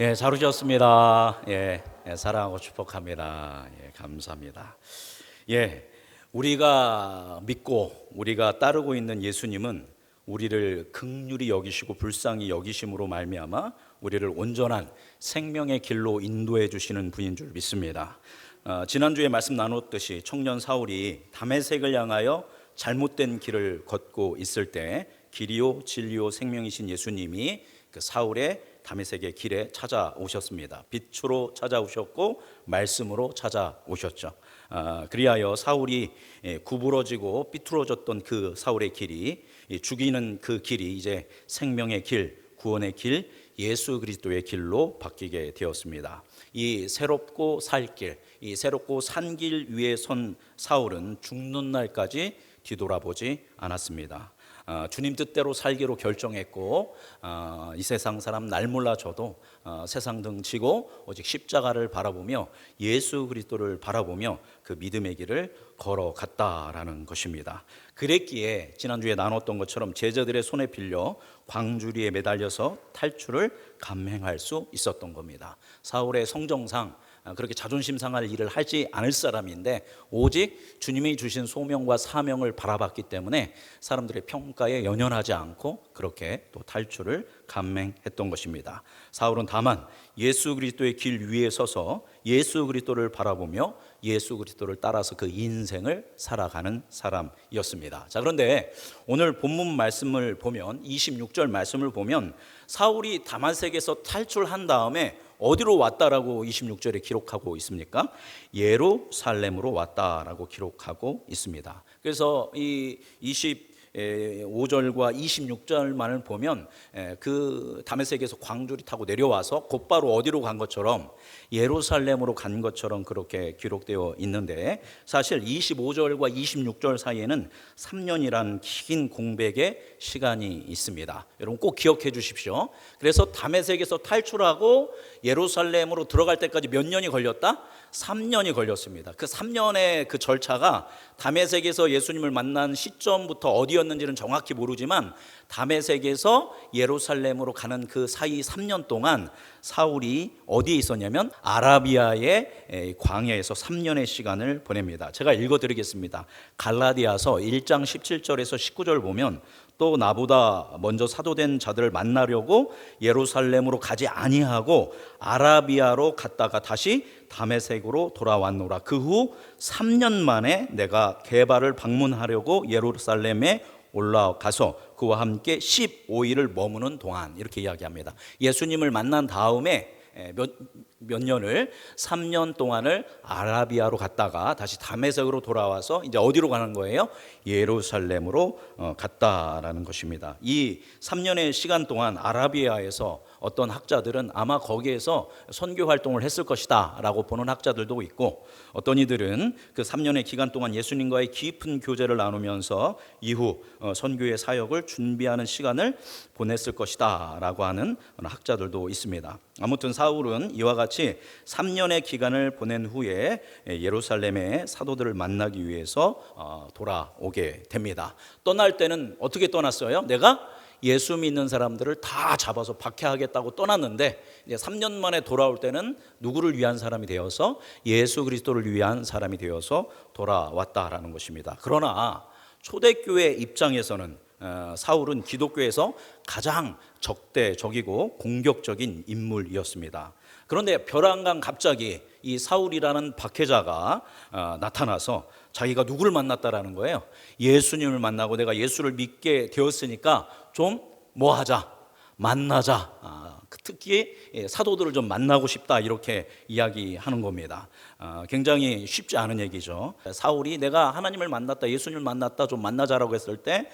예, 잘 오셨습니다. 사랑하고 축복합니다. 감사합니다. 우리가 믿고 우리가 따르고 있는 예수님은 우리를 긍휼히 여기시고 불쌍히 여기심으로 말미암아 우리를 온전한 생명의 길로 인도해 주시는 분인 줄 믿습니다. 지난주에 말씀 나눴듯이 청년 사울이 다메섹을 향하여 잘못된 길을 걷고 있을 때 길이요 진리요 생명이신 예수님이 그 사울의 다메섹의 길에 찾아오셨습니다. 빛으로 찾아오셨고 말씀으로 찾아오셨죠. 그리하여 사울이 구부러지고 삐뚤어졌던 그 사울의 길이, 죽이는 그 길이 이제 생명의 길, 구원의 길, 예수 그리스도의 길로 바뀌게 되었습니다. 이 새롭고 살 길, 이 새롭고 산 길 위에 선 사울은 죽는 날까지 뒤돌아보지 않았습니다. 주님 뜻대로 살기로 결정했고, 이 세상 사람 날 몰라줘도 세상 등지고 오직 십자가를 바라보며 예수 그리스도를 바라보며 그 믿음의 길을 걸어갔다라는 것입니다. 그랬기에 지난주에 나눴던 것처럼 제자들의 손에 빌려 광주리에 매달려서 탈출을 감행할 수 있었던 겁니다. 사울의 성정상 그렇게 자존심 상할 일을 하지 않을 사람인데 오직 주님이 주신 소명과 사명을 바라봤기 때문에 사람들의 평가에 연연하지 않고 그렇게 또 탈출을 감행했던 것입니다. 사울은 다만 예수 그리스도의 길 위에 서서 예수 그리스도를 바라보며 예수 그리스도를 따라서 그 인생을 살아가는 사람이었습니다. 자, 그런데 오늘 본문 말씀을 보면 26절 말씀을 보면 사울이 다메섹에서 탈출한 다음에 어디로 왔다라고 26절에 기록하고 있습니까? 예루살렘으로 왔다라고 기록하고 있습니다. 그래서 이 25절과 26절만을 보면 그 다메섹에서 광주리 타고 내려와서 곧바로 어디로 간 것처럼 예루살렘으로 간 것처럼 그렇게 기록되어 있는데, 사실 25절과 26절 사이에는 3년이란 긴 공백의 시간이 있습니다. 여러분 꼭 기억해 주십시오. 그래서 다메섹에서 탈출하고 예루살렘으로 들어갈 때까지 몇 년이 걸렸다? 3년이 걸렸습니다. 그 3년의 그 절차가 다메섹에서 예수님을 만난 시점부터 어디였는지는 정확히 모르지만 다메섹에서 예루살렘으로 가는 그 사이 3년 동안 사울이 어디에 있었냐면 아라비아의 광야에서 3년의 시간을 보냅니다. 제가 읽어드리겠습니다. 갈라디아서 1장 17절에서 19절 보면 또 나보다 먼저 사도된 자들을 만나려고 예루살렘으로 가지 아니하고 아라비아로 갔다가 다시 다메섹으로 돌아왔노라. 그 후 3년 만에 내가 게바를 방문하려고 예루살렘에 올라가서 그와 함께 15일을 머무는 동안, 이렇게 이야기합니다. 예수님을 만난 다음에 몇 년을 3년 동안을 아라비아로 갔다가 다시 다메섹으로 돌아와서 이제 어디로 가는 거예요? 예루살렘으로 갔다라는 것입니다. 이 3년의 시간 동안 아라비아에서 어떤 학자들은 아마 거기에서 선교 활동을 했을 것이다 라고 보는 학자들도 있고, 어떤 이들은 그 3년의 기간 동안 예수님과의 깊은 교제를 나누면서 이후 선교의 사역을 준비하는 시간을 보냈을 것이다 라고 하는 학자들도 있습니다. 아무튼 사울은 이와 같이 3년의 기간을 보낸 후에 예루살렘의 사도들을 만나기 위해서 돌아오게 됩니다. 떠날 때는 어떻게 떠났어요? 내가 예수 믿는 사람들을 다 잡아서 박해하겠다고 떠났는데 이제 3년 만에 돌아올 때는 누구를 위한 사람이 되어서 예수 그리스도를 위한 사람이 되어서 돌아왔다라는 것입니다. 그러나 초대교회 입장에서는 사울은 기독교에서 가장 적대적이고 공격적인 인물이었습니다. 그런데 벼랑간 갑자기 이 사울이라는 박해자가 나타나서 자기가 누구를 만났다라는 거예요. 예수님을 만나고 내가 예수를 믿게 되었으니까 좀 뭐 하자, 만나자. 특히 사도들을 좀 만나고 싶다, 이렇게 이야기하는 겁니다. 굉장히 쉽지 않은 얘기죠. 사울이 내가 하나님을 만났다, 예수님을 만났다, 좀 만나자라고 했을 때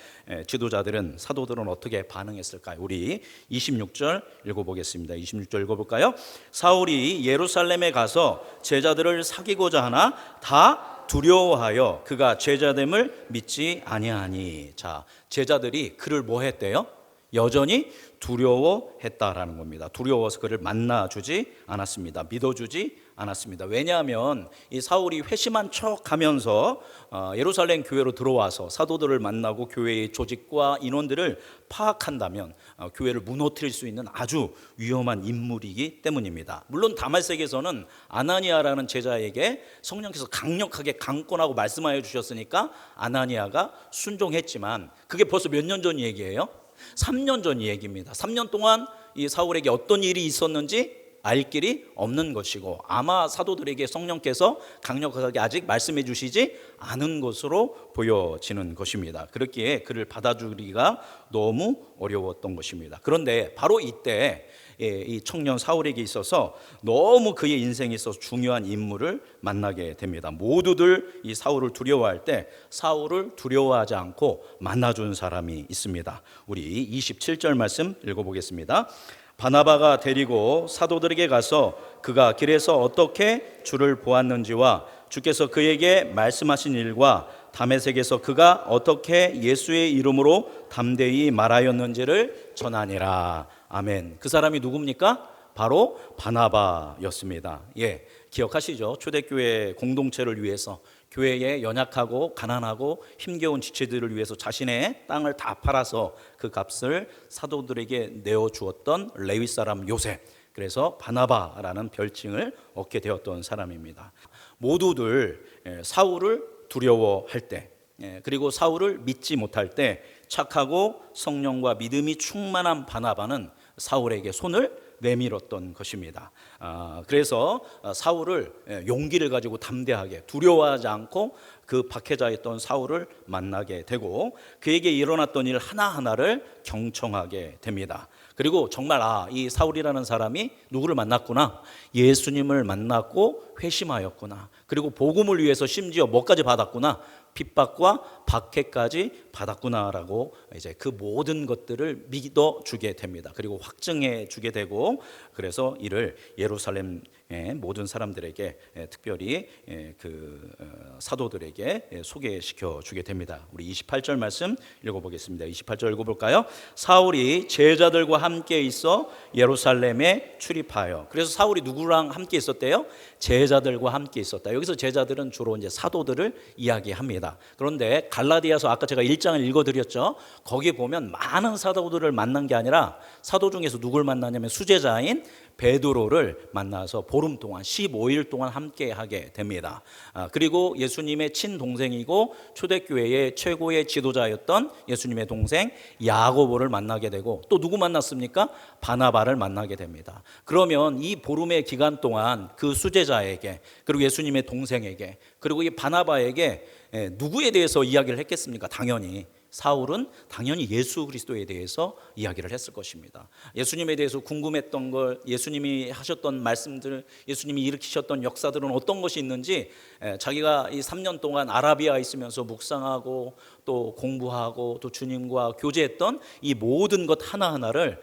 지도자들은, 사도들은 어떻게 반응했을까요? 우리 26절 읽어보겠습니다. 26절 읽어볼까요? 사울이 예루살렘에 가서 제자들을 사귀고자 하나 다 두려워하여 그가 제자됨을 믿지 아니하니. 자, 제자들이 그를 뭐 했대요? 여전히 두려워했다라는 겁니다. 두려워서 그를 만나주지 않았습니다. 믿어주지 않았습니다. 왜냐하면 이 사울이 회심한 척하면서 예루살렘 교회로 들어와서 사도들을 만나고 교회의 조직과 인원들을 파악한다면 교회를 무너뜨릴 수 있는 아주 위험한 인물이기 때문입니다. 물론 다말섹에서는 아나니아라는 제자에게 성령께서 강력하게 강권하고 말씀하여 주셨으니까 아나니아가 순종했지만 그게 벌써 몇 년 전 얘기예요? 3년 전 얘기입니다. 3년 동안 이 사울에게 어떤 일이 있었는지 알 길이 없는 것이고 아마 사도들에게 성령께서 강력하게 아직 말씀해 주시지 않은 것으로 보여지는 것입니다. 그렇기에 그를 받아주기가 너무 어려웠던 것입니다. 그런데 바로 이때 이 청년 사울에게 있어서 너무 그의 인생에 있어서 중요한 인물을 만나게 됩니다. 모두들 이 사울을 두려워할 때 사울을 두려워하지 않고 만나준 사람이 있습니다. 우리 27절 말씀 읽어보겠습니다. 바나바가 데리고 사도들에게 가서 그가 길에서 어떻게 주를 보았는지와 주께서 그에게 말씀하신 일과 다메섹에서 그가 어떻게 예수의 이름으로 담대히 말하였는지를 전하니라. 아멘. 그 사람이 누굽니까? 바로 바나바였습니다. 예, 기억하시죠? 초대교회 공동체를 위해서 교회에 연약하고 가난하고 힘겨운 지체들을 위해서 자신의 땅을 다 팔아서 그 값을 사도들에게 내어주었던 레위 사람 요셉, 그래서 바나바라는 별칭을 얻게 되었던 사람입니다. 모두들 사울을 두려워할 때 그리고 사울을 믿지 못할 때 착하고 성령과 믿음이 충만한 바나바는 사울에게 손을 내밀었던 것입니다. 그래서 사울을 용기를 가지고 담대하게 두려워하지 않고 그 박해자였던 사울을 만나게 되고 그에게 일어났던 일 하나하나를 경청하게 됩니다. 그리고 정말 이 사울이라는 사람이 누구를 만났구나, 예수님을 만났고 회심하였구나, 그리고 복음을 위해서 심지어 뭐까지 받았구나, 핍박과 박해까지 받았구나라고 이제 그 모든 것들을 믿어주게 됩니다. 그리고 확증해 주게 되고 그래서 이를 예루살렘의 모든 사람들에게 특별히 그 사도들에게 소개시켜 주게 됩니다. 우리 28절 말씀 읽어보겠습니다. 28절 읽어볼까요? 사울이 제자들과 함께 있어 예루살렘에 출입하여. 그래서 사울이 누구랑 함께 있었대요? 제자들과 함께 있었다. 여기서 제자들은 주로 이제 사도들을 이야기합니다. 그런데 갈라디아서 아까 제가 1장을 읽어드렸죠. 거기에 보면 많은 사도들을 만난 게 아니라 사도 중에서 누굴 만나냐면 수제자인 베드로를 만나서 보름 동안 15일 동안 함께 하게 됩니다. 그리고 예수님의 친동생이고 초대교회의 최고의 지도자였던 예수님의 동생 야고보를 만나게 되고 또 누구 만났습니까? 바나바를 만나게 됩니다. 그러면 이 보름의 기간 동안 그 수제자에게 그리고 예수님의 동생에게 그리고 이 바나바에게 누구에 대해서 이야기를 했겠습니까? 당연히 사울은 당연히 예수 그리스도에 대해서 이야기를 했을 것입니다. 예수님에 대해서 궁금했던 걸, 예수님이 하셨던 말씀들, 예수님이 일으키셨던 역사들은 어떤 것이 있는지 자기가 이 3년 동안 아라비아에 있으면서 묵상하고 또 공부하고 또 주님과 교제했던 이 모든 것 하나하나를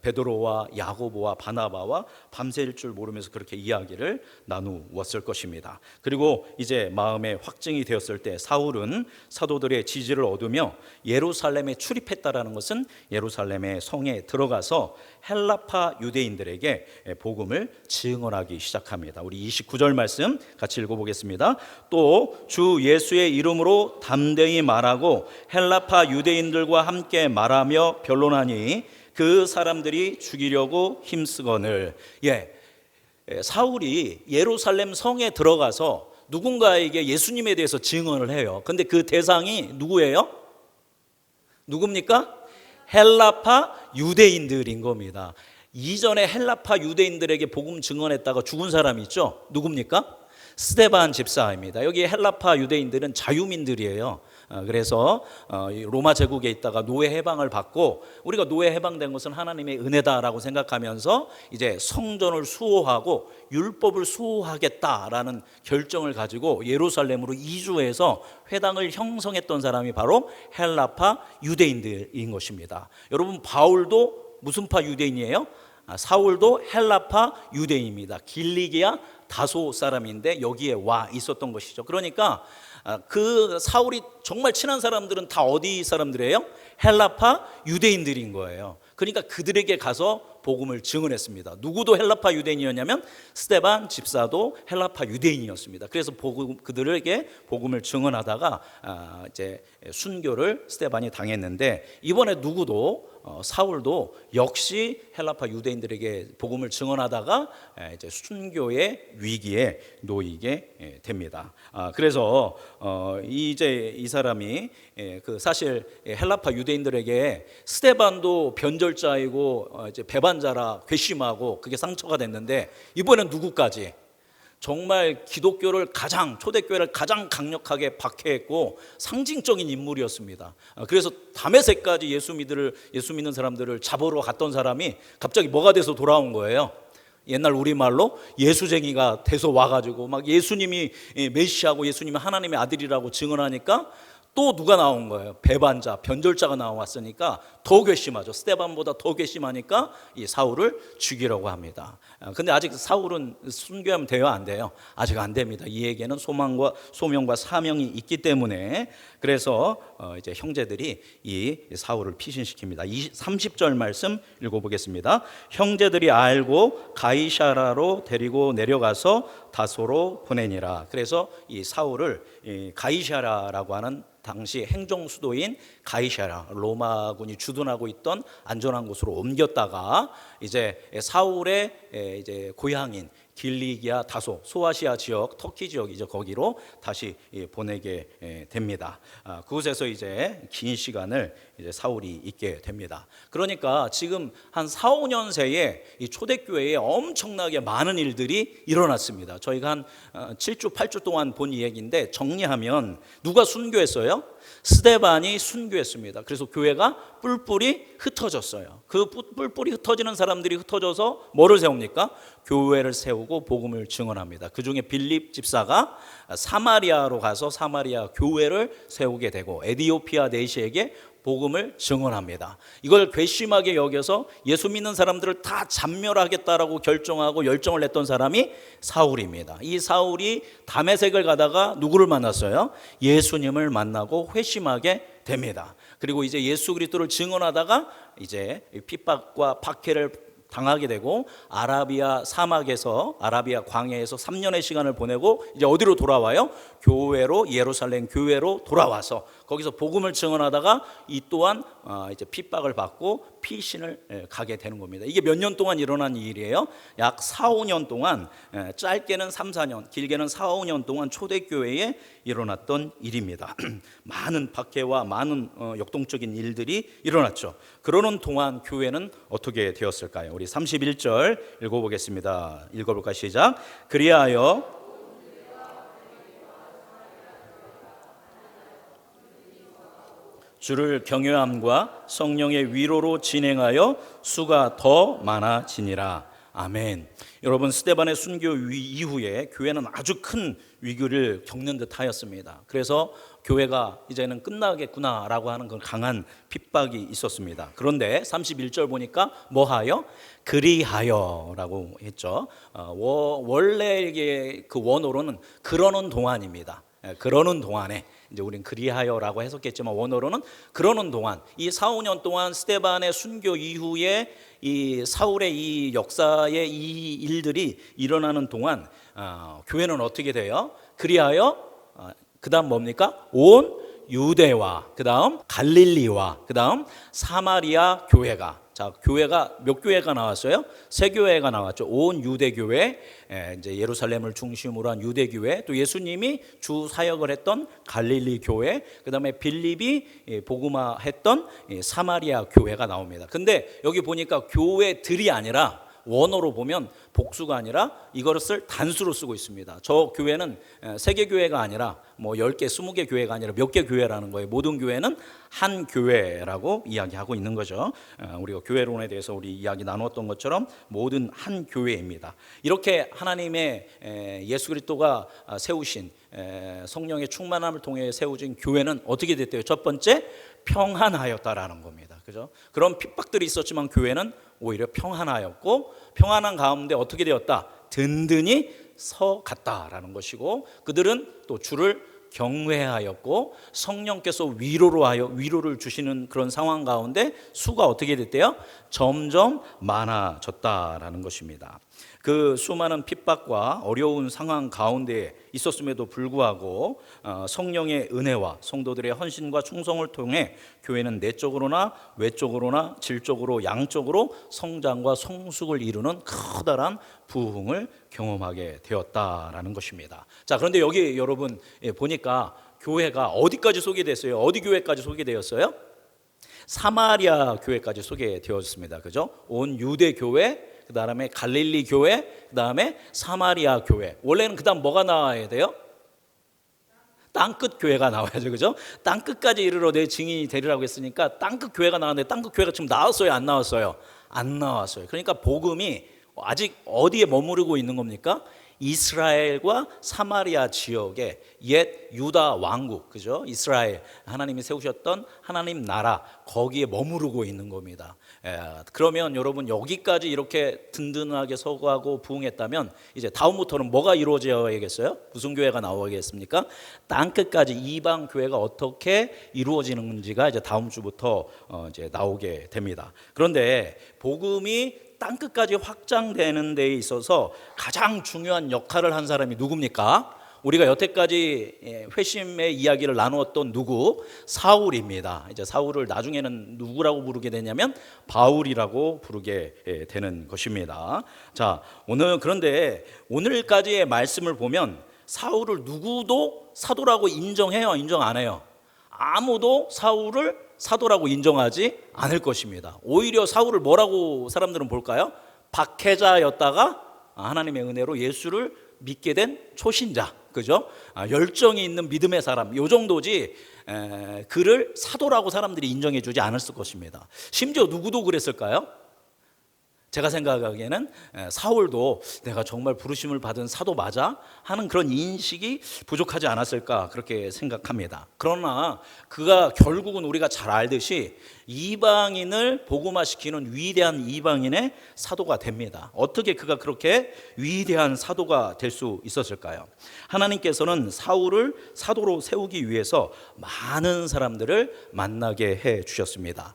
베드로와 야고보와 바나바와 밤새일 줄 모르면서 그렇게 이야기를 나누었을 것입니다. 그리고 이제 마음에 확증이 되었을 때 사울은 사도들의 지지를 얻으며 예루살렘에 출입했다라는 것은 예루살렘의 성에 들어가서 헬라파 유대인들에게 복음을 증언하기 시작합니다. 우리 29절 말씀 같이 읽어보겠습니다. 또 주 예수의 이름으로 담대히 말하고 헬라파 유대인들과 함께 말하며 변론하니 그 사람들이 죽이려고 힘쓰거늘. 사울이 예루살렘 성에 들어가서 누군가에게 예수님에 대해서 증언을 해요. 근데 그 대상이 누구예요? 누굽니까? 헬라파 유대인들인 겁니다. 이전에 헬라파 유대인들에게 복음 증언했다가 죽은 사람이 있죠? 누굽니까? 스데반 집사입니다. 여기 헬라파 유대인들은 자유민들이에요. 그래서 로마 제국에 있다가 노예 해방을 받고 우리가 노예 해방된 것은 하나님의 은혜다라고 생각하면서 이제 성전을 수호하고 율법을 수호하겠다라는 결정을 가지고 예루살렘으로 이주해서 회당을 형성했던 사람이 바로 헬라파 유대인들인 것입니다. 여러분, 바울도 무슨 파 유대인이에요? 사울도 헬라파 유대인입니다. 길리기아 다소 사람인데 여기에 와 있었던 것이죠. 그러니까 그 사울이 정말 친한 사람들은 다 어디 사람들이에요? 헬라파 유대인들인 거예요. 그러니까 그들에게 가서 복음을 증언했습니다. 누구도 헬라파 유대인이었냐면 스데반 집사도 헬라파 유대인이었습니다. 그래서 그들에게 복음을 증언하다가 이제 순교를 스데반이 당했는데, 이번에 누구도 사울도 역시 헬라파 유대인들에게 복음을 증언하다가 이제 순교의 위기에 놓이게 됩니다. 그래서 이제 이 사람이 그 사실 헬라파 유대인들에게 스데반도 변절자이고 이제 배반자라 괘씸하고 그게 상처가 됐는데, 이번엔 누구까지? 정말 기독교를 초대교회를 가장 강력하게 박해했고 상징적인 인물이었습니다. 그래서 다메섹까지 예수 믿는 사람들을 잡으러 갔던 사람이 갑자기 뭐가 돼서 돌아온 거예요? 옛날 우리말로 예수쟁이가 돼서 와가지고 막 예수님이 메시아고 예수님이 하나님의 아들이라고 증언하니까 또 누가 나온 거예요? 배반자, 변절자가 나왔으니까 더 괘씸하죠. 스데반보다 더 괘씸하니까 이 사울을 죽이려고 합니다. 근데 아직 사울은 순교하면 돼요, 안 돼요? 아직 안 됩니다. 이에게는 소명과 사명이 있기 때문에. 그래서 이제 형제들이 이 사울을 피신시킵니다. 30절 말씀 읽어보겠습니다. 형제들이 알고 가이사라로 데리고 내려가서 다소로 보내니라. 그래서 이 사울을 가이사라라고 하는 당시 행정 수도인 가이사라, 로마군이 주둔하고 있던 안전한 곳으로 옮겼다가 이제 사울의 이제 고향인 길리기아 다소, 소아시아 지역, 터키 지역이죠. 거기로 다시 보내게 됩니다. 그곳에서 이제 긴 시간을 이제 사울이 있게 됩니다. 그러니까 지금 한 4, 5년 새에 이 초대교회에 엄청나게 많은 일들이 일어났습니다. 저희가 한 7주, 8주 동안 본 이야기인데, 정리하면 누가 순교했어요? 스데반이 순교했습니다. 그래서 교회가 뿔뿔이 흩어졌어요. 그 뿔뿔이 흩어지는 사람들이 흩어져서 뭐를 세웁니까? 교회를 세우고 복음을 증언합니다. 그 중에 빌립 집사가 사마리아로 가서 사마리아 교회를 세우게 되고 에디오피아 내시에게 복음을 증언합니다. 이걸 괘씸하게 여겨서 예수 믿는 사람들을 다 잔멸하겠다라고 결정하고 열정을 냈던 사람이 사울입니다. 이 사울이 다메섹을 가다가 누구를 만났어요? 예수님을 만나고 회심하게 됩니다. 그리고 이제 예수 그리스도를 증언하다가 이제 핍박과 박해를 당하게 되고 아라비아 사막에서, 아라비아 광야에서 3년의 시간을 보내고 이제 어디로 돌아와요? 교회로, 예루살렘 교회로 돌아와서 거기서 복음을 증언하다가 이 또한 이제 핍박을 받고 피신을 가게 되는 겁니다. 이게 몇 년 동안 일어난 일이에요? 약 4, 5년 동안, 짧게는 3, 4년, 길게는 4, 5년 동안 초대교회에 일어났던 일입니다. 많은 박해와 많은 역동적인 일들이 일어났죠. 그러는 동안 교회는 어떻게 되었을까요? 우리 31절 읽어보겠습니다. 읽어볼까? 시작. 그리하여 주를 경외함과 성령의 위로로 진행하여 수가 더 많아지니라. 아멘. 여러분, 스데반의 순교 이후에 교회는 아주 큰 위기를 겪는 듯 하였습니다. 그래서 교회가 이제는 끝나겠구나라고 하는 그 강한 핍박이 있었습니다. 그런데 31절 보니까 뭐하여? 그리하여라고 했죠. 원래 그 원어로는 그러는 동안입니다. 그러는 동안에, 이제 우린 그리하여라고 해석했지만 원어로는 그러는 동안, 이 4, 5년 동안 스데반의 순교 이후에 이 사울의 이 역사의 이 일들이 일어나는 동안 교회는 어떻게 돼요? 그리하여 그 다음 뭡니까? 온 유대와, 그 다음 갈릴리와, 그 다음 사마리아 교회가, 자, 교회가 몇 교회가 나왔어요? 세 교회가 나왔죠. 온 유대교회, 이제 예루살렘을 중심으로 한 유대교회, 또 예수님이 주 사역을 했던 갈릴리 교회, 그 다음에 빌립이 복음화했던 사마리아 교회가 나옵니다. 근데 여기 보니까 교회들이 아니라, 원어로 보면 복수가 아니라 이것을 단수로 쓰고 있습니다. 저 교회는 세 개 교회가 아니라 뭐 10개, 20개 교회가 아니라 몇 개 교회라는 거예요. 모든 교회는 한 교회라고 이야기하고 있는 거죠. 우리가 교회론에 대해서 우리 이야기 나누었던 것처럼 모든 한 교회입니다. 이렇게 하나님의 예수 그리스도가 세우신 성령의 충만함을 통해 세워진 교회는 어떻게 됐대요? 첫 번째, 평안하였다라는 겁니다. 그죠? 그런 핍박들이 있었지만 교회는 오히려 평안하였고, 평안한 가운데 어떻게 되었다? 든든히 서 갔다라는 것이고, 그들은 또 주를 경외하였고 성령께서 위로를 주시는 그런 상황 가운데 수가 어떻게 됐대요? 점점 많아졌다라는 것입니다. 그 수많은 핍박과 어려운 상황 가운데 있었음에도 불구하고 성령의 은혜와 성도들의 헌신과 충성을 통해 교회는 내적으로나 외적으로나 질적으로 양적으로 성장과 성숙을 이루는 커다란 부흥을 경험하게 되었다라는 것입니다. 자, 그런데 여기 여러분 보니까 교회가 어디까지 소개됐어요? 어디 교회까지 소개되었어요? 사마리아 교회까지 소개되었습니다. 그죠? 온 유대 교회, 그 다음에 갈릴리 교회, 그 다음에 사마리아 교회. 원래는 그 다음 뭐가 나와야 돼요? 땅끝 교회가 나와야죠. 그죠? 땅끝까지 이르러 내 증인이 되리라고 했으니까 땅끝 교회가 나왔는데 땅끝 교회가 지금 나왔어요? 안 나왔어요? 안 나왔어요. 그러니까 복음이 아직 어디에 머무르고 있는 겁니까? 이스라엘과 사마리아 지역의 옛 유다 왕국, 그죠? 이스라엘, 하나님이 세우셨던 하나님 나라, 거기에 머무르고 있는 겁니다. 그러면 여러분 여기까지 이렇게 든든하게 서구하고 부흥했다면 이제 다음부터는 뭐가 이루어져야겠어요? 무슨 교회가 나오겠습니까? 땅끝까지 이방 교회가 어떻게 이루어지는지가 이제 다음 주부터 이제 나오게 됩니다. 그런데 복음이 땅끝까지 확장되는 데에 있어서 가장 중요한 역할을 한 사람이 누굽니까? 우리가 여태까지 회심의 이야기를 나누었던 누구? 사울입니다. 이제 사울을 나중에는 누구라고 부르게 되냐면 바울이라고 부르게 되는 것입니다. 자, 그런데 오늘까지의 말씀을 보면 사울을 누구도 사도라고 인정해요? 인정 안 해요? 아무도 사울을 사도라고 인정하지 않을 것입니다. 오히려 사울을 뭐라고 사람들은 볼까요? 박해자였다가 하나님의 은혜로 예수를 믿게 된 초신자, 그죠? 열정이 있는 믿음의 사람, 요 정도지 그를 사도라고 사람들이 인정해 주지 않았을 것입니다. 심지어 누구도 그랬을까요? 제가 생각하기에는 사울도 내가 정말 부르심을 받은 사도 맞아? 하는 그런 인식이 부족하지 않았을까 그렇게 생각합니다. 그러나 그가 결국은 우리가 잘 알듯이 이방인을 복음화시키는 위대한 이방인의 사도가 됩니다. 어떻게 그가 그렇게 위대한 사도가 될 수 있었을까요? 하나님께서는 사울을 사도로 세우기 위해서 많은 사람들을 만나게 해 주셨습니다.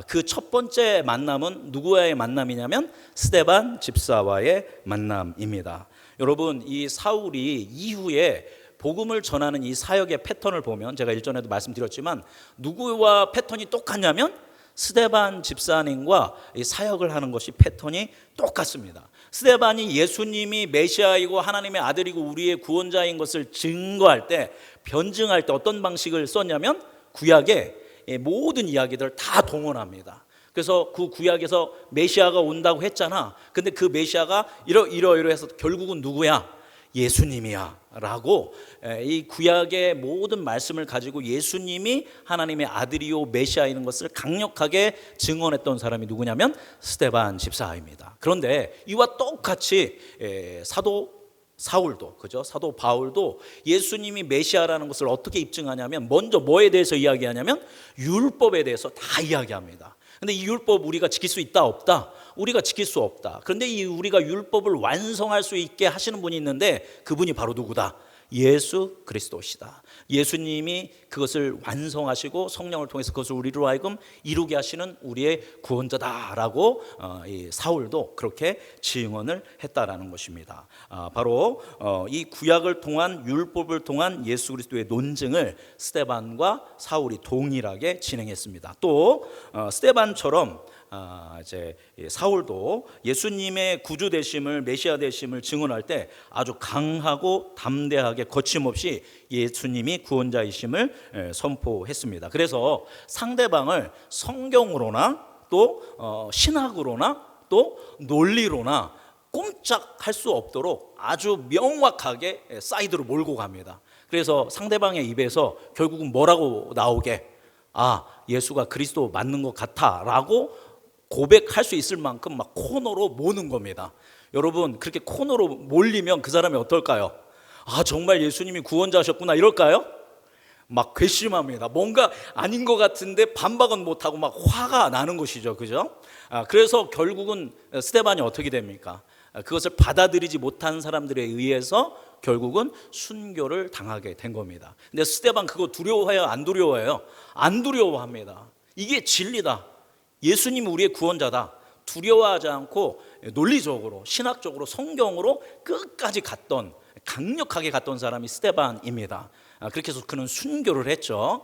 그 첫 번째 만남은 누구와의 만남이냐면 스데반 집사와의 만남입니다. 여러분, 이 사울이 이후에 복음을 전하는 이 사역의 패턴을 보면 제가 일전에도 말씀드렸지만 누구와 패턴이 똑같냐면 스데반 집사님과 이 사역을 하는 것이 패턴이 똑같습니다. 스데반이 예수님이 메시아이고 하나님의 아들이고 우리의 구원자인 것을 증거할 때, 변증할 때 어떤 방식을 썼냐면 구약의 모든 이야기들을 다 동원합니다. 그래서 그 구약에서 메시아가 온다고 했잖아. 근데 그 메시아가 이러해서 결국은 누구야? 예수님이야 라고 이 구약의 모든 말씀을 가지고 예수님이 하나님의 아들이요 메시아인 것을 강력하게 증언했던 사람이 누구냐면 스데반 집사입니다. 그런데 이와 똑같이 사도 사울도, 그죠? 사도 바울도 예수님이 메시아라는 것을 어떻게 입증하냐면 먼저 뭐에 대해서 이야기하냐면 율법에 대해서 다 이야기합니다. 근데 이 율법 우리가 지킬 수 있다 없다? 우리가 지킬 수 없다. 그런데 이 우리가 율법을 완성할 수 있게 하시는 분이 있는데 그분이 바로 누구다? 예수 그리스도시다. 예수님이 그것을 완성하시고 성령을 통해서 그것을 우리로 하여금 이루게 하시는 우리의 구원자다라고 이 사울도 그렇게 증언을 했다라는 것입니다. 바로 이 구약을 통한 율법을 통한 예수 그리스도의 논증을 스데반과 사울이 동일하게 진행했습니다. 또 스데반처럼 이제 사울도 예수님의 구주 되심을, 메시아 되심을 증언할 때 아주 강하고 담대하게 거침없이 예수님이 구원자이심을 선포했습니다. 그래서 상대방을 성경으로나 또 신학으로나 또 논리로나 꼼짝할 수 없도록 아주 명확하게 사이드로 몰고 갑니다. 그래서 상대방의 입에서 결국은 뭐라고 나오게? 예수가 그리스도 맞는 것 같아 라고 고백할 수 있을 만큼 막 코너로 모는 겁니다. 여러분, 그렇게 코너로 몰리면 그 사람이 어떨까요? 정말 예수님이 구원자셨구나 이럴까요? 막 괘씸합니다. 뭔가 아닌 것 같은데 반박은 못하고 막 화가 나는 것이죠. 그죠? 그래서 결국은 스데반이 어떻게 됩니까? 그것을 받아들이지 못한 사람들에 의해서 결국은 순교를 당하게 된 겁니다. 근데 스데반 그거 두려워해요? 안 두려워해요? 안 두려워합니다. 이게 진리다. 예수님이 우리의 구원자다. 두려워하지 않고 논리적으로, 신학적으로, 성경으로 끝까지 갔던, 강력하게 갔던 사람이 스데반입니다. 그렇게 해서 그는 순교를 했죠.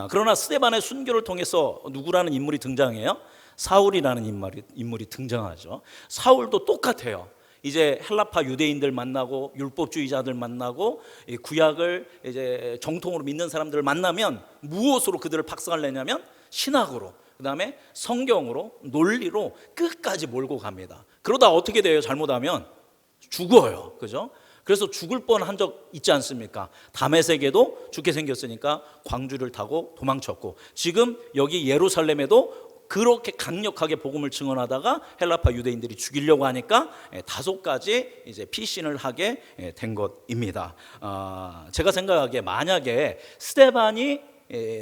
그러나 스데반의 순교를 통해서 누구라는 인물이 등장해요? 사울이라는 인물이 등장하죠. 사울도 똑같아요. 이제 헬라파 유대인들 만나고 율법주의자들 만나고 구약을 이제 정통으로 믿는 사람들을 만나면 무엇으로 그들을 박살내냐면 신학으로, 그다음에 성경으로, 논리로 끝까지 몰고 갑니다. 그러다 어떻게 돼요? 잘못하면 죽어요. 그죠? 그래서 죽을 뻔한 적 있지 않습니까? 다메섹에도 죽게 생겼으니까 광주를 타고 도망쳤고, 지금 여기 예루살렘에도 그렇게 강력하게 복음을 증언하다가 헬라파 유대인들이 죽이려고 하니까 5가지 이제 피신을 하게 된 것입니다. 제가 생각하기에 만약에 스데반이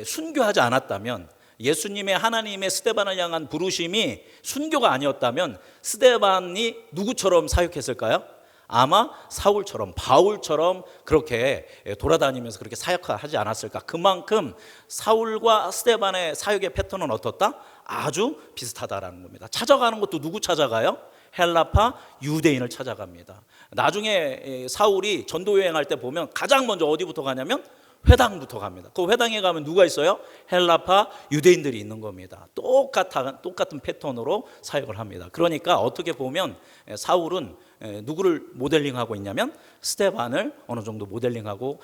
순교하지 않았다면, 예수님의 하나님의 스데반을 향한 부르심이 순교가 아니었다면 스데반이 누구처럼 사역했을까요? 아마 사울처럼, 바울처럼 그렇게 돌아다니면서 그렇게 사역하지 않았을까. 그만큼 사울과 스데반의 사역의 패턴은 어떻다? 아주 비슷하다라는 겁니다. 찾아가는 것도 누구 찾아가요? 헬라파 유대인을 찾아갑니다. 나중에 사울이 전도 여행할 때 보면 가장 먼저 어디부터 가냐면 회당부터 갑니다. 그 회당에 가면 누가 있어요? 헬라파 유대인들이 있는 겁니다. 똑같은 패턴으로 사역을 합니다. 그러니까 어떻게 보면 사울은 누구를 모델링하고 있냐면 스데반을 어느 정도 모델링하고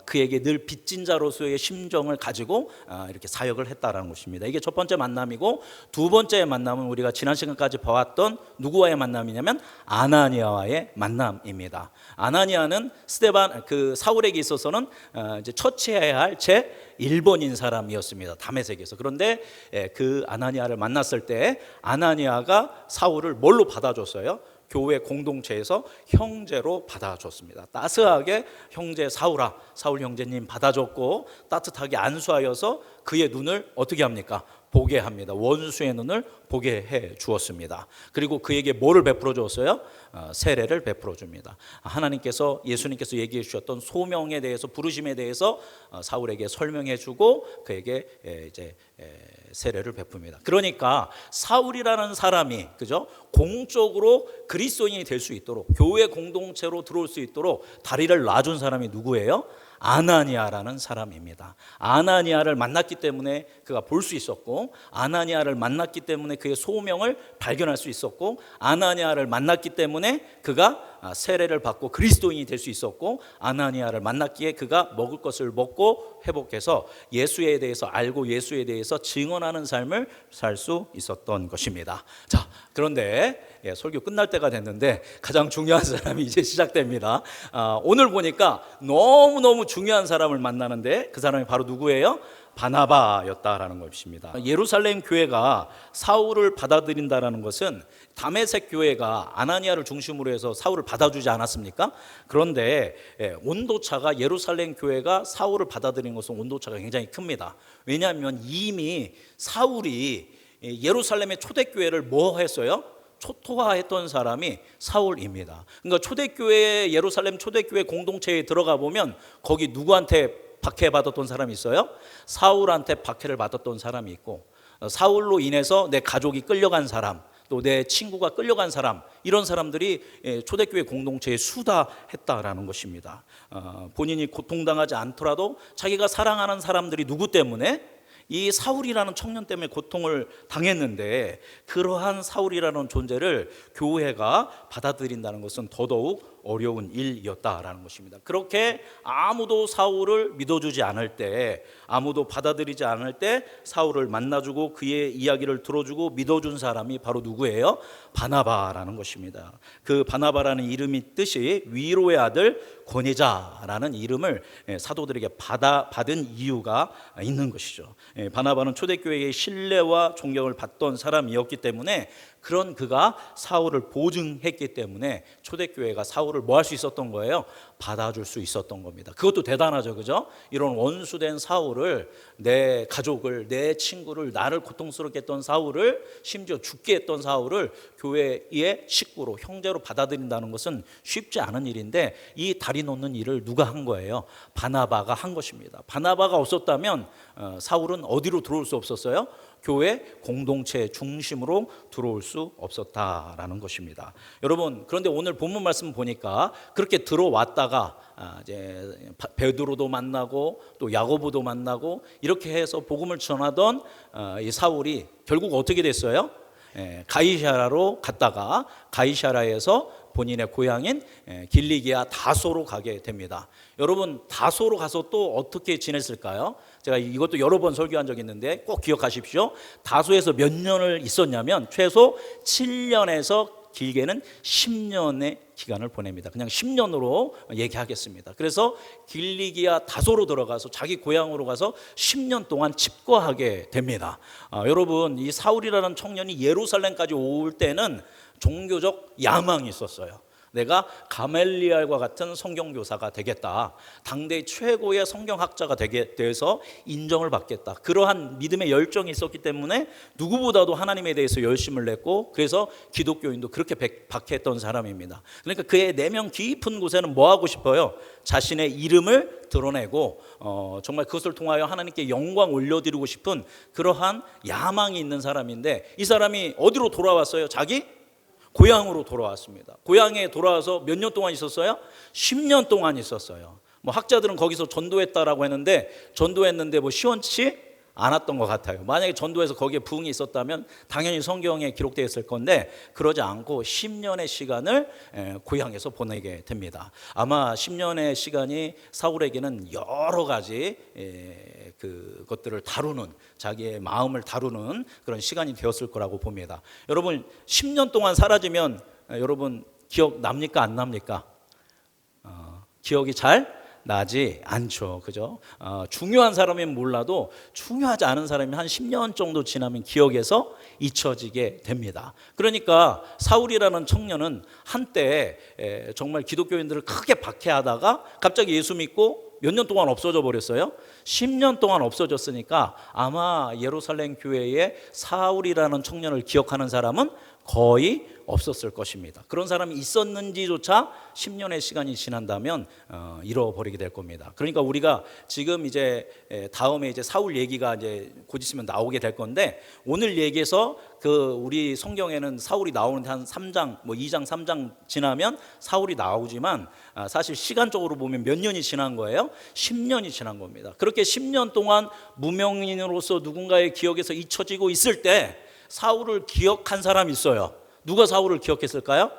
그에게 늘 빚진 자로서의 심정을 가지고 이렇게 사역을 했다라는 것입니다. 이게 첫 번째 만남이고, 두 번째 만남은 우리가 지난 시간까지 봐왔던 누구와의 만남이냐면 아나니아와의 만남입니다. 아나니아는 스데반 그 사울에게 있어서는 이제 처치해야 할 제 1번인 사람이었습니다. 다메섹에서. 그런데 그 아나니아를 만났을 때 아나니아가 사울을 뭘로 받아줬어요? 교회 공동체에서 형제로 받아줬습니다. 따스하게 형제 사울아, 사울 형제님 받아줬고 따뜻하게 안수하여서 그의 눈을 어떻게 합니까? 보게 합니다. 원수의 눈을 보게 해 주었습니다. 그리고 그에게 뭐를 베풀어 주었어요? 세례를 베풀어 줍니다. 하나님께서, 예수님께서 얘기해 주셨던 소명에 대해서, 부르심에 대해서 사울에게 설명해 주고 그에게 이제 세례를 베풉니다. 그러니까 사울이라는 사람이, 그죠? 공적으로 그리스도인이 될 수 있도록, 교회 공동체로 들어올 수 있도록 다리를 놔준 사람이 누구예요? 아나니아라는 사람입니다. 아나니아를 만났기 때문에 그가 볼 수 있었고, 아나니아를 만났기 때문에 그의 소명을 발견할 수 있었고, 아나니아를 만났기 때문에 그가 세례를 받고 그리스도인이 될 수 있었고, 아나니아를 만났기에 그가 먹을 것을 먹고 회복해서 예수에 대해서 알고 예수에 대해서 증언하는 삶을 살 수 있었던 것입니다. 자, 그런데 설교 끝날 때가 됐는데 가장 중요한 사람이 이제 시작됩니다. 오늘 보니까 너무너무 중요한 사람을 만나는데 그 사람이 바로 누구예요? 바나바였다라는 것입니다. 예루살렘 교회가 사울을 받아들인다라는 것은 다메섹 교회가 아나니아를 중심으로 해서 사울을 받아주지 않았습니까? 그런데 온도차가, 예루살렘 교회가 사울을 받아들인 것은 온도차가 굉장히 큽니다. 왜냐하면 이미 사울이 예루살렘의 초대교회를 뭐 했어요? 초토화했던 사람이 사울입니다. 그러니까 초대교회, 예루살렘 초대교회 공동체에 들어가 보면 거기 누구한테 박해받았던 사람이 있어요? 사울한테 박해를 받았던 사람이 있고, 사울로 인해서 내 가족이 끌려간 사람, 또 내 친구가 끌려간 사람, 이런 사람들이 초대교회 공동체에 수다했다라는 것입니다. 본인이 고통당하지 않더라도 자기가 사랑하는 사람들이 누구 때문에? 이 사울이라는 청년 때문에 고통을 당했는데, 그러한 사울이라는 존재를 교회가 받아들인다는 것은 더더욱 어려운 일이었다라는 것입니다. 그렇게 아무도 사울을 믿어주지 않을 때, 아무도 받아들이지 않을 때 사울을 만나주고 그의 이야기를 들어주고 믿어준 사람이 바로 누구예요? 바나바라는 것입니다. 그 바나바라는 이름이 뜻이 위로의 아들 권위자라는 이름을 사도들에게 받은 이유가 있는 것이죠. 바나바는 초대교회의 신뢰와 존경을 받던 사람이었기 때문에 그런 그가 사울을 보증했기 때문에 초대교회가 사울을 뭐 할 수 있었던 거예요? 받아줄 수 있었던 겁니다. 그것도 대단하죠, 그죠? 이런 원수된 사울을, 내 가족을, 내 친구를, 나를 고통스럽게 했던 사울을, 심지어 죽게 했던 사울을 교회의 식구로, 형제로 받아들인다는 것은 쉽지 않은 일인데, 이 다리 놓는 일을 누가 한 거예요? 바나바가 한 것입니다. 바나바가 없었다면 사울은 어디로 들어올 수 없었어요? 교회 공동체 중심으로 들어올 수 없었다라는 것입니다. 여러분, 그런데 오늘 본문 말씀 보니까 그렇게 들어왔다가 이제 베드로도 만나고 또 야고보도 만나고 이렇게 해서 복음을 전하던 이 사울이 결국 어떻게 됐어요? 가이사라로 갔다가 가이사라에서 본인의 고향인 길리기아 다소로 가게 됩니다. 여러분, 다소로 가서 또 어떻게 지냈을까요? 제가 이것도 여러 번 설교한 적이 있는데 꼭 기억하십시오. 다소에서 몇 년을 있었냐면 최소 7년에서 길게는 10년의 기간을 보냅니다. 그냥 10년으로 얘기하겠습니다. 그래서 길리기아 다소로 들어가서 자기 고향으로 가서 10년 동안 집거하게 됩니다. 여러분, 이 사울이라는 청년이 예루살렘까지 올 때는 종교적 야망이 있었어요. 내가 가멜리알과 같은 성경교사가 되겠다, 당대 최고의 성경학자가 되게 돼서 인정을 받겠다, 그러한 믿음의 열정이 있었기 때문에 누구보다도 하나님에 대해서 열심을 냈고, 그래서 기독교인도 그렇게 박해했던 사람입니다. 그러니까 그의 내면 깊은 곳에는 뭐 하고 싶어요? 자신의 이름을 드러내고 정말 그것을 통하여 하나님께 영광 올려드리고 싶은 그러한 야망이 있는 사람인데, 이 사람이 어디로 돌아왔어요? 자기 고향으로 돌아왔습니다. 고향에 돌아와서 몇 년 동안 있었어요? 10년 동안 있었어요. 뭐 학자들은 거기서 전도했다라고 했는데, 전도했는데 뭐 시원치 않았던 것 같아요. 만약에 전도해서 거기에 부흥이 있었다면 당연히 성경에 기록되어 있을 건데, 그러지 않고 10년의 시간을 고향에서 보내게 됩니다. 아마 10년의 시간이 사울에게는 여러 가지 그것들을 다루는, 자기의 마음을 다루는 그런 시간이 되었을 거라고 봅니다. 여러분, 10년 동안 사라지면 여러분 기억 납니까, 안 납니까? 기억이 잘 나지 않죠, 그죠? 중요한 사람이면 몰라도 중요하지 않은 사람이 한 10년 정도 지나면 기억에서 잊혀지게 됩니다. 그러니까 사울이라는 청년은 한때 정말 기독교인들을 크게 박해하다가 갑자기 예수 믿고 몇 년 동안 없어져 버렸어요. 10년 동안 없어졌으니까 아마 예루살렘 교회에 사울이라는 청년을 기억하는 사람은 거의 없었을 것입니다. 그런 사람이 있었는지조차 10년의 시간이 지난다면 잃어버리게 될 겁니다. 그러니까 우리가 지금 이제 다음에 이제 사울 얘기가 이제 곧 있으면 나오게 될 건데, 오늘 얘기에서 그 우리 성경에는 사울이 나오는데 한 3장, 뭐 2장, 3장 지나면 사울이 나오지만 사실 시간적으로 보면 몇 년이 지난 거예요? 10년이 지난 겁니다. 그렇게 10년 동안 무명인으로서 누군가의 기억에서 잊혀지고 있을 때 사울을 기억한 사람이 있어요. 누가 사울을 기억했을까요?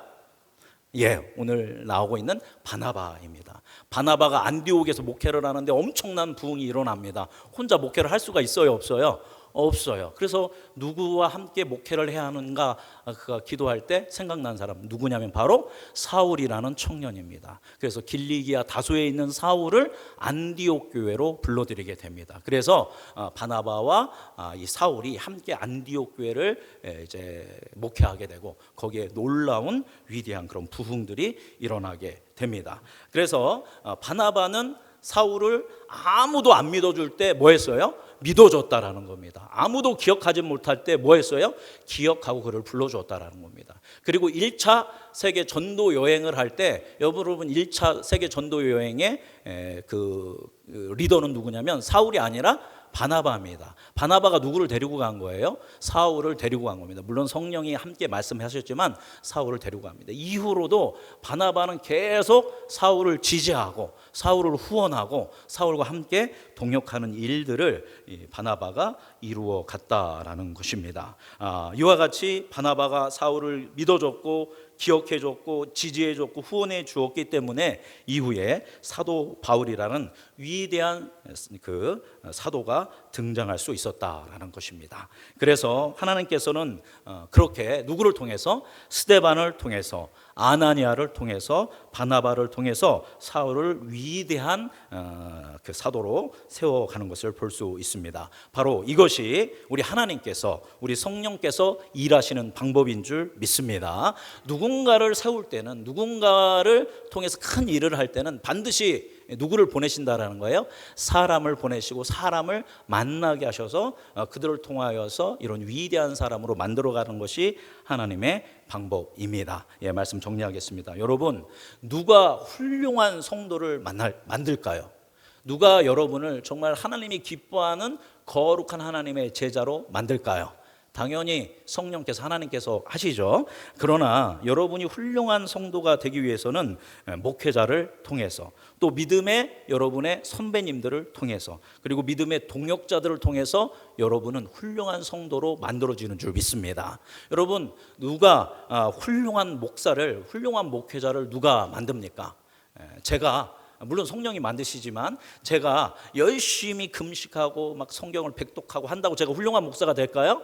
오늘 나오고 있는 바나바입니다. 바나바가 안디옥에서 목회를 하는데 엄청난 부흥이 일어납니다. 혼자 목회를 할 수가 있어요, 없어요? 없어요. 그래서 누구와 함께 목회를 해야 하는가, 그가 기도할 때 생각난 사람 누구냐면 바로 사울이라는 청년입니다. 그래서 길리기아 다소에 있는 사울을 안디옥 교회로 불러들이게 됩니다. 그래서 바나바와 이 사울이 함께 안디옥 교회를 이제 목회하게 되고, 거기에 놀라운 위대한 그런 부흥들이 일어나게 됩니다. 그래서 바나바는 사울을 아무도 안 믿어줄 때 뭐 했어요? 믿어줬다라는 겁니다. 아무도 기억하지 못할 때 뭐 했어요? 기억하고 그를 불러줬다라는 겁니다. 그리고 1차 세계 전도 여행을 할 때, 여러분 1차 세계 전도 여행의 그 리더는 누구냐면 사울이 아니라 바나바입니다. 바나바가 누구를 데리고 간 거예요? 사울을 데리고 간 겁니다. 물론 성령이 함께 말씀하셨지만 사울을 데리고 갑니다. 이후로도 바나바는 계속 사울을 지지하고 사울을 후원하고 사울과 함께 동역하는 일들을 바나바가 이루어 갔다라는 것입니다. 이와 같이 바나바가 사울을 믿어줬고 기억해줬고 지지해줬고 후원해 주었기 때문에 이후에 사도 바울이라는 위대한 그 사도가 교회가 등장할 수 있었다라는 것입니다. 그래서 하나님께서는 그렇게 누구를 통해서, 스데반을 통해서, 아나니아를 통해서, 바나바를 통해서 사울을 위대한 그 사도로 세워가는 것을 볼 수 있습니다. 바로 이것이 우리 하나님께서, 우리 성령께서 일하시는 방법인 줄 믿습니다. 누군가를 세울 때는, 누군가를 통해서 큰 일을 할 때는 반드시 누구를 보내신다라는 거예요? 사람을 보내시고 사람을 만나게 하셔서 그들을 통하여서 이런 위대한 사람으로 만들어가는 것이 하나님의 방법입니다. 예, 말씀 정리하겠습니다. 여러분, 누가 훌륭한 성도를 만들까요? 누가 여러분을 정말 하나님이 기뻐하는 거룩한 하나님의 제자로 만들까요? 당연히 성령께서, 하나님께서 하시죠. 그러나 여러분이 훌륭한 성도가 되기 위해서는 목회자를 통해서, 또 믿음의 여러분의 선배님들을 통해서, 그리고 믿음의 동역자들을 통해서 여러분은 훌륭한 성도로 만들어지는 줄 믿습니다. 여러분, 누가 훌륭한 목사를, 훌륭한 목회자를 누가 만듭니까? 제가, 물론 성령이 만드시지만 제가 열심히 금식하고 막 성경을 백독하고 한다고 제가 훌륭한 목사가 될까요?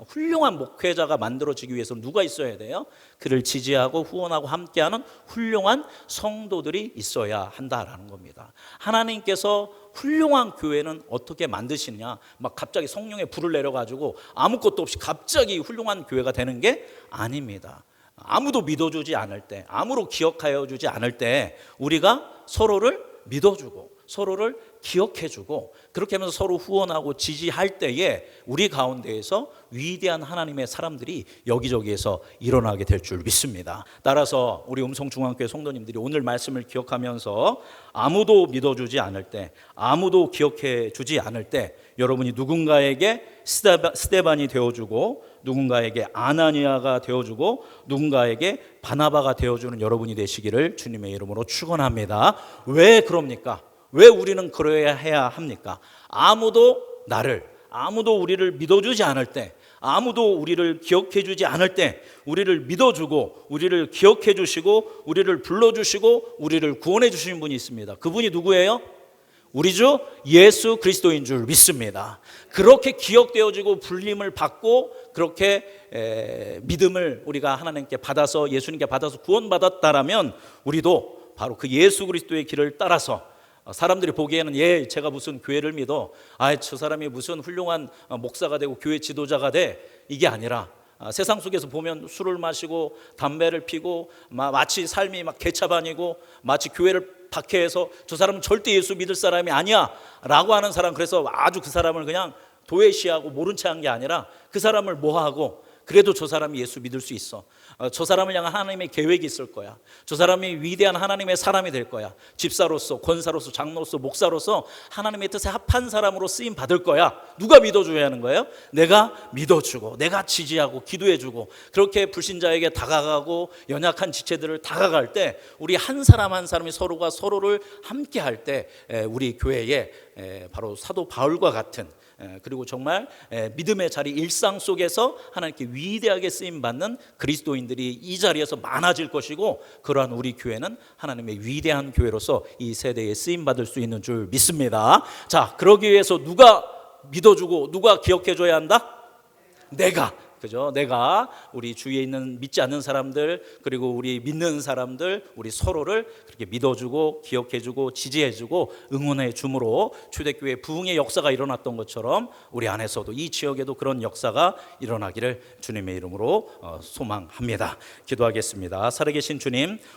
훌륭한 목회자가 만들어지기 위해서는 누가 있어야 돼요? 그를 지지하고 후원하고 함께하는 훌륭한 성도들이 있어야 한다라는 겁니다. 하나님께서 훌륭한 교회는 어떻게 만드시냐? 막 갑자기 성령의 불을 내려가지고 아무것도 없이 갑자기 훌륭한 교회가 되는 게 아닙니다. 아무도 믿어주지 않을 때, 아무로 기억하여 주지 않을 때 우리가 서로를 믿어주고 서로를 기억해주고 그렇게 하면서 서로 후원하고 지지할 때에 우리 가운데에서 위대한 하나님의 사람들이 여기저기에서 일어나게 될 줄 믿습니다. 따라서 우리 음성중앙교회 성도님들이 오늘 말씀을 기억하면서 아무도 믿어주지 않을 때, 아무도 기억해주지 않을 때 여러분이 누군가에게 스데반이 되어주고, 누군가에게 아나니아가 되어주고, 누군가에게 바나바가 되어주는 여러분이 되시기를 주님의 이름으로 축원합니다. 왜 그럽니까? 왜 우리는 그래야 해야 합니까? 아무도 우리를 믿어주지 않을 때, 아무도 우리를 기억해주지 않을 때 우리를 믿어주고 우리를 기억해주시고 우리를 불러주시고 우리를 구원해 주시는 분이 있습니다. 그분이 누구예요? 우리 주 예수 그리스도인 줄 믿습니다. 그렇게 기억되어지고 불림을 받고 그렇게 믿음을 우리가 하나님께 받아서, 예수님께 받아서 구원받았다라면 우리도 바로 그 예수 그리스도의 길을 따라서, 사람들이 보기에는 제가 무슨 교회를 믿어, 저 사람이 무슨 훌륭한 목사가 되고 교회 지도자가 돼, 이게 아니라 세상 속에서 보면 술을 마시고 담배를 피고 마치 삶이 막 개차반이고 마치 교회를 박해해서 저 사람은 절대 예수 믿을 사람이 아니야 라고 하는 사람, 그래서 아주 그 사람을 그냥 도외시하고 모른 체 한 게 아니라 그 사람을 모하고 그래도 저 사람이 예수 믿을 수 있어, 저 사람을 향한 하나님의 계획이 있을 거야, 저 사람이 위대한 하나님의 사람이 될 거야, 집사로서, 권사로서, 장로로서, 목사로서 하나님의 뜻에 합한 사람으로 쓰임 받을 거야. 누가 믿어줘야 하는 거예요? 내가 믿어주고 내가 지지하고 기도해주고 그렇게 불신자에게 다가가고 연약한 지체들을 다가갈 때 우리 한 사람 한 사람이 서로가 서로를 함께 할 때 우리 교회에 바로 사도 바울과 같은, 그리고 정말 믿음의 자리, 일상 속에서 하나님께 위대하게 쓰임받는 그리스도인들이 이 자리에서 많아질 것이고, 그러한 우리 교회는 하나님의 위대한 교회로서 이 세대에 쓰임받을 수 있는 줄 믿습니다. 자, 그러기 위해서 누가 믿어주고 누가 기억해줘야 한다? 그죠? 내가 우리 주위에 있는 믿지 않는 사람들, 그리고 우리 믿는 사람들, 우리 서로를 그렇게 믿어주고 기억해주고 지지해주고 응원해 줌으로 초대교회 부흥의 역사가 일어났던 것처럼 우리 안에서도, 이 지역에도 그런 역사가 일어나기를 주님의 이름으로 소망합니다. 기도하겠습니다. 살아계신 주님,